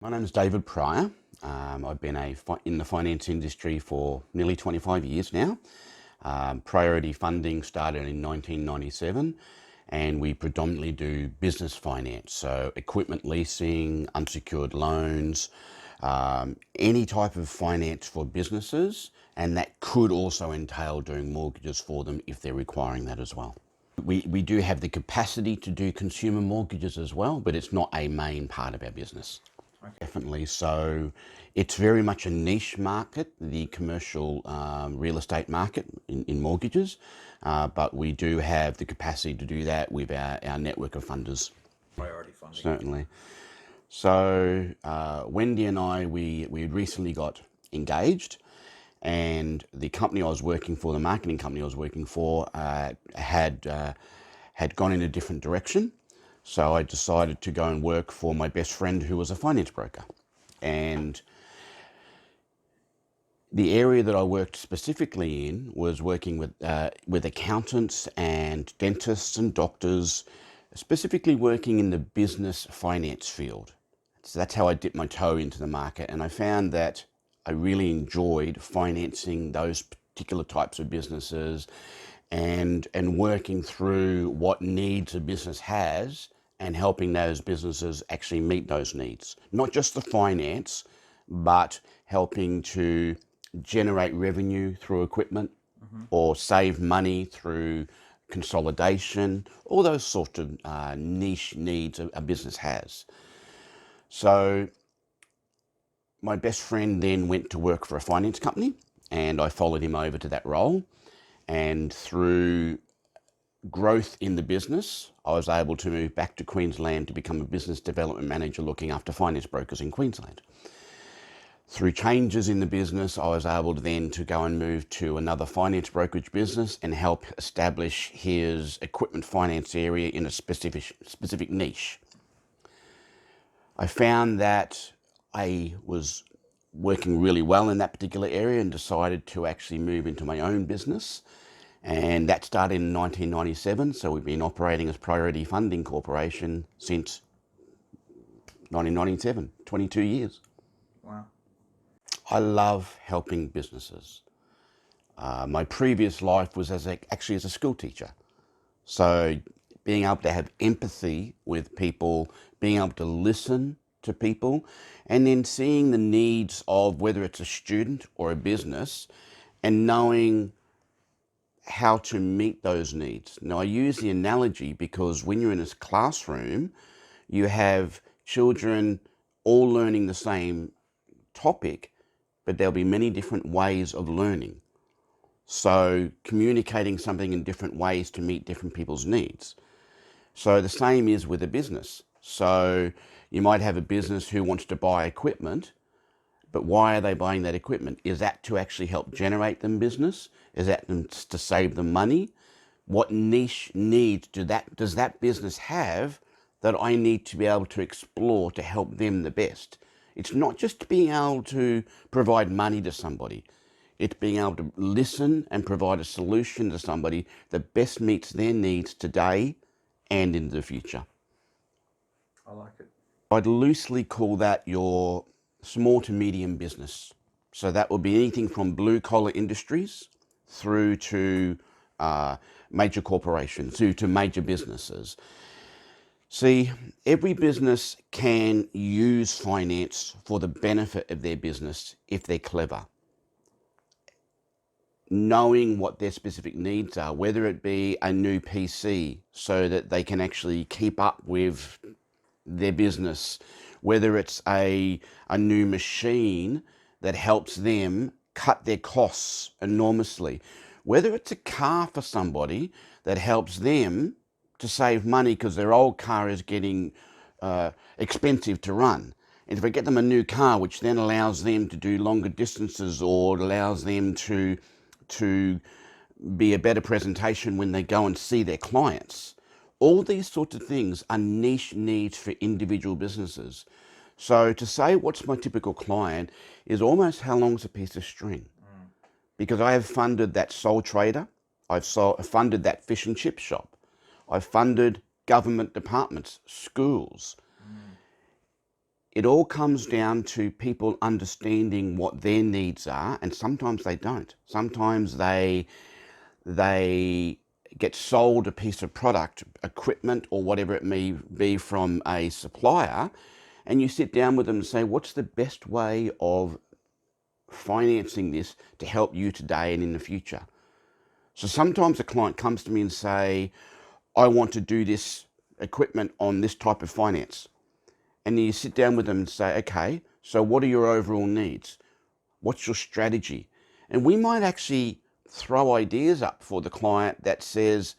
My name is David Pryor. I've been in the finance industry for nearly 25 years now. Priority Funding started in 1997, and we predominantly do business finance, so equipment leasing, unsecured loans, any type of finance for businesses, and that could also entail doing mortgages for them if they're requiring that as well. We do have the capacity to do consumer mortgages as well, but it's not a main part of our business. Okay. Definitely. So it's very much a niche market, the commercial real estate market in mortgages, but we do have the capacity to do that with our network of funders. Priority Funding. Certainly. So Wendy and I, we recently got engaged, and the company I was working for, the marketing company I was working for, had gone in a different direction. So I decided to go and work for my best friend who was a finance broker. And the area that I worked specifically in was working with accountants and dentists and doctors, specifically working in the business finance field. So that's how I dipped my toe into the market, and I found that I really enjoyed financing those particular types of businesses and working through what needs a business has and helping those businesses actually meet those needs. Not just the finance, but helping to generate revenue through equipment or save money through consolidation, all those sorts of niche needs a business has. So my best friend then went to work for a finance company, and I followed him over to that role. And through growth in the business, I was able to move back to Queensland to become a business development manager looking after finance brokers in Queensland. Through changes in the business, I was able to then go and move to another finance brokerage business and help establish his equipment finance area in a specific niche. I found that I was working really well in that particular area and decided to actually move into my own business. And that started in 1997, so we've been operating as Priority Funding Corporation since 1997, 22 years. Wow. I love helping businesses. My previous life was actually as a school teacher. So being able to have empathy with people, being able to listen to people, and then seeing the needs of whether it's a student or a business and knowing how to meet those needs. Now, I use the analogy because when you're in a classroom, you have children all learning the same topic, but there'll be many different ways of learning. So communicating something in different ways to meet different people's needs. So the same is with a business. So you might have a business who wants to buy equipment, but why are they buying that equipment? Is that to actually help generate them business? Is that to save them money? What niche needs does that business have that I need to be able to explore to help them the best? It's not just being able to provide money to somebody. It's being able to listen and provide a solution to somebody that best meets their needs today and in the future. I like it. I'd loosely call that your small to medium business. So that would be anything from blue collar industries through to major corporations, through to major businesses. See, every business can use finance for the benefit of their business if they're clever. Knowing what their specific needs are, whether it be a new PC so that they can actually keep up with their business, whether it's a new machine that helps them cut their costs enormously, whether it's a car for somebody that helps them to save money because their old car is getting expensive to run. And if I get them a new car, which then allows them to do longer distances or allows them to be a better presentation when they go and see their clients. All these sorts of things are niche needs for individual businesses. So to say what's my typical client is almost how long's a piece of string. Because I have funded that sole trader, I've funded that fish and chip shop, I've funded government departments, schools. it all comes down to people understanding what their needs are, and sometimes they don't. Sometimes they get sold a piece of product, equipment, or whatever it may be from a supplier, and you sit down with them and say, what's the best way of financing this to help you today and in the future? So sometimes a client comes to me and say, I want to do this equipment on this type of finance. And then you sit down with them and say, okay, so what are your overall needs? What's your strategy? And we might actually throw ideas up for the client that says,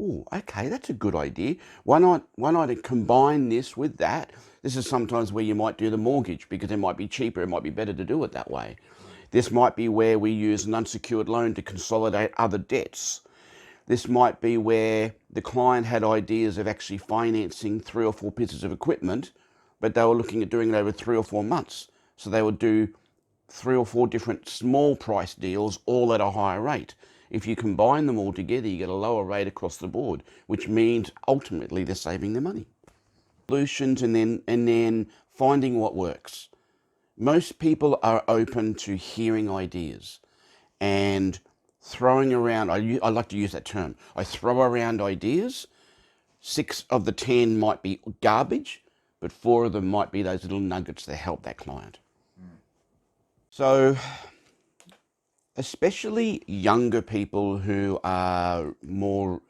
oh, okay, that's a good idea. Why not combine this with that? This is sometimes where you might do the mortgage because it might be cheaper. It might be better to do it that way. This might be where we use an unsecured loan to consolidate other debts. This might be where the client had ideas of actually financing 3 or 4 pieces of equipment, but they were looking at doing it over 3 or 4 months. So they would do 3 or 4 different small price deals, all at a higher rate. If you combine them all together, you get a lower rate across the board, which means ultimately they're saving their money. Solutions and then finding what works. Most people are open to hearing ideas and throwing around. I like to use that term. I throw around ideas. 6 of the 10 might be garbage, but 4 of them might be those little nuggets that help that client. So especially younger people who are more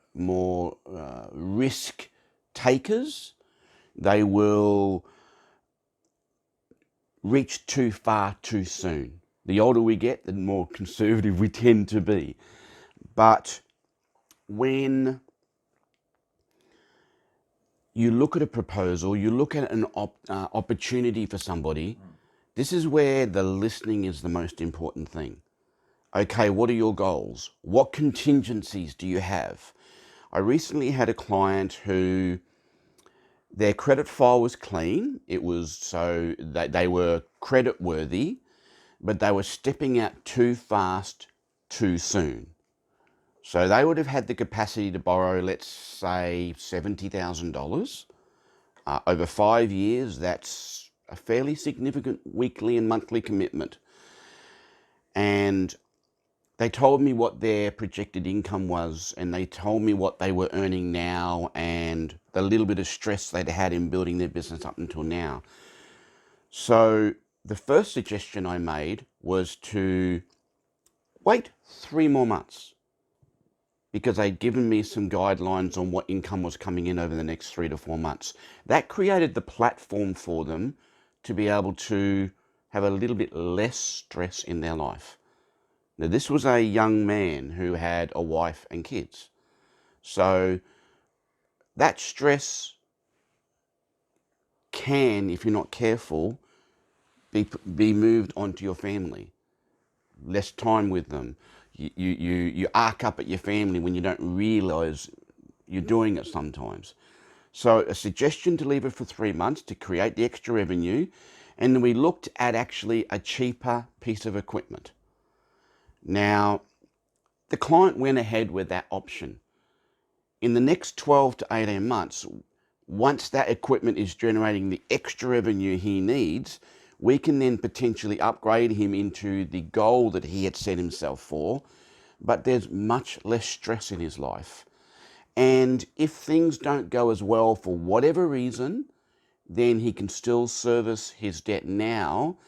risk takers, they will reach too far too soon. The older we get, the more conservative we tend to be. But when you look at a proposal, you look at an opportunity for somebody, this is where the listening is the most important thing. Okay, what are your goals? What contingencies do you have? I recently had a client who their credit file was clean. It was so that they were credit worthy, but they were stepping out too fast, too soon. So they would have had the capacity to borrow, let's say, $70,000. Over 5 years, that's a fairly significant weekly and monthly commitment. And they told me what their projected income was, and they told me what they were earning now and the little bit of stress they'd had in building their business up until now. So the first suggestion I made was to wait 3 more months because they'd given me some guidelines on what income was coming in over the next 3 to 4 months. That created the platform for them to be able to have a little bit less stress in their life. Now, this was a young man who had a wife and kids. So that stress can, if you're not careful, be moved onto your family. Less time with them. You arc up at your family when you don't realize you're doing it sometimes. So a suggestion to leave it for 3 months to create the extra revenue. And then we looked at actually a cheaper piece of equipment. Now, the client went ahead with that option. In the next 12 to 18 months, once that equipment is generating the extra revenue he needs, we can then potentially upgrade him into the goal that he had set himself for, but there's much less stress in his life. And if things don't go as well for whatever reason, then he can still service his debt now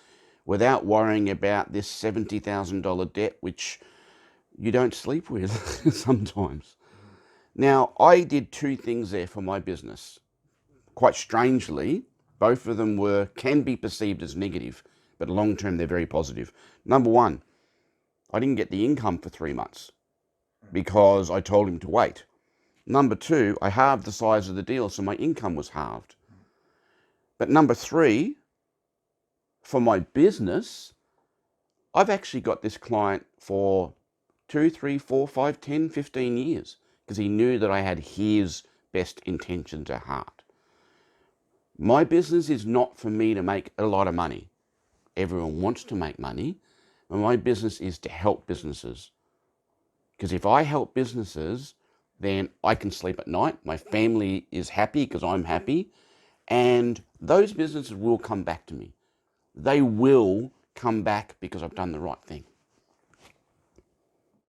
without worrying about this $70,000 debt, which you don't sleep with sometimes. Now, I did 2 things there for my business. Quite strangely, both of them can be perceived as negative, but long term they're very positive. Number 1, I didn't get the income for 3 months because I told him to wait. Number 2, I halved the size of the deal, so my income was halved. But number 3, for my business, I've actually got this client for 2, 3, 4, 5, 10, 15 years because he knew that I had his best intentions at heart. My business is not for me to make a lot of money. Everyone wants to make money, but my business is to help businesses. Because if I help businesses, then I can sleep at night. My family is happy because I'm happy. And those businesses will come back to me. They will come back because I've done the right thing.